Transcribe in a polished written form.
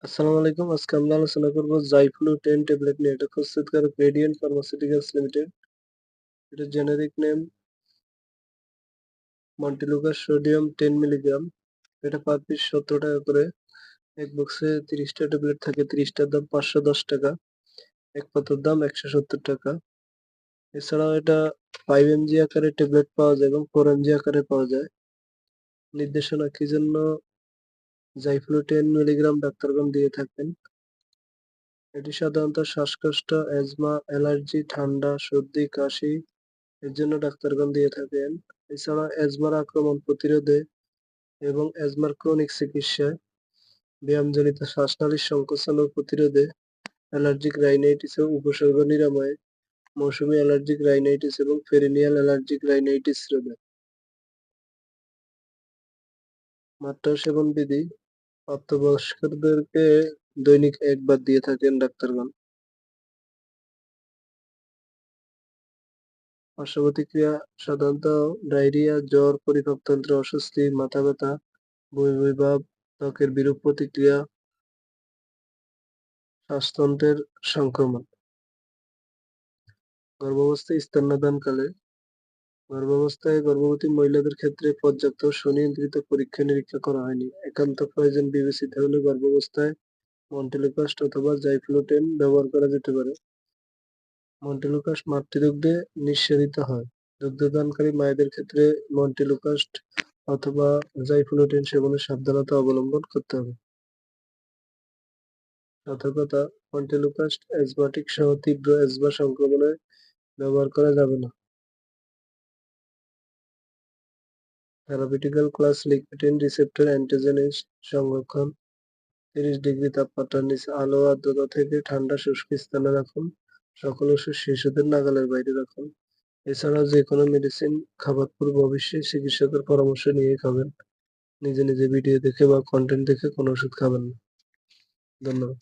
আসসালামু আলাইকুম। আজকে আমরা আলোচনা করব জাইফ্লু 10 ট্যাবলেট নিয়ে। এটা প্রস্তুতকারক রেডিয়েন্ট ফার্মাসিউটিক্যালস লিমিটেড। এটার generic name montelukast sodium 10 milligram. এটা পার পিস 70 টাকা করে। এক বক্সে 30টা ট্যাবলেট থাকে। 30টার দাম 510 টাকা। এক পাতার দাম 170 টাকা। এছাড়াও এটা 5 mg আকারে ট্যাবলেট পাওয়া যায় এবং 4 mg আকারে পাওয়া যায়। নির্দেশনা কি জন্য জাইফ্লু 10 মিলিগ্রাম ডাক্তারগণ দিয়ে থাকেন? এটি সাধারণত শ্বাসকষ্ট, অ্যাজমা, অ্যালার্জি, ঠান্ডা, সর্দি, কাশি এর জন্য ডাক্তারগণ দিয়ে থাকেন। এছাড়া অ্যাজমার আক্রমণ প্রতিরোধে এবং অ্যাজমার ক্রনিক চিকিৎসায়, ব্যায়ামজনিত শ্বাসনালীর সংকোচন ও প্রতিরোধে, অ্যালার্জিক রাইনাইটিসের উপসর্গ নিরাময়ে, মৌসুমী অ্যালার্জিক রাইনাইটিস এবং পেরিনিয়াল অ্যালার্জিক রাইনাইটিস রোধে। মাত্রা ও সেবন বিধি: প্রাপ্তবয়স্কদেরকে দৈনিক একবার দিয়ে থাকেন ডাক্তারগণ। পার্শ্ব প্রতিক্রিয়া সাধারণত ডায়রিয়া, জ্বর, পরিপাকতন্ত্রে অস্বস্তি, মাথা ব্যথা, বমি ভাব, ত্বকের বিরূপ প্রতিক্রিয়া, শ্বাসতন্ত্রের সংক্রমণ। গর্ভাবস্থায় স্তন্যদানকালে: গর্ভাবস্থায় গর্ভবতী মহিলাদের ক্ষেত্রে পর্যাপ্ত সুনিয়ন্ত্রিত পরীক্ষা-নিরীক্ষা করা হয়নি। একান্ত প্রয়োজন বিবেচিত হলে গর্ভাবস্থায় মন্টেলুকাস্ট অথবা জাইফ্লু 10 ব্যবহার করা যেতে পারে। মন্টেলুকাস্ট মাতৃদুগ্ধে নিঃসারিত হয়। দুগ্ধদানকারী মায়েদের ক্ষেত্রে মন্টেলুকাস্ট অথবা জাইফ্লু 10 সেবনে সাবধানতা অবলম্বন করতে হবে। সতর্কতা: মন্টেলুকাস্ট অ্যাজমাটিক সহ তীব্র অ্যাজমা সংক্রমণে ব্যবহার করা যাবে না। থেরাপিউটিক্যাল ক্লাস: লিকোটিন রিসেপ্টর অ্যান্টিজেন সংরক্ষণ 30 ডিগ্রি তাপমাত্রার নিচে, আলো ও আর্দ্রতা থেকে ঠান্ডা শুষ্ক স্থানে রাখুন। সকল ওষুধ শিশুদের নাগালের বাইরে রাখুন। এছাড়াও যে কোনো মেডিসিন খাবার পূর্বে অবশ্যই চিকিৎসকের পরামর্শ নিয়ে খাবেন। নিজে নিজে ভিডিও দেখে বা কন্টেন্ট দেখে কোনো ওষুধ খাবেন না। ধন্যবাদ।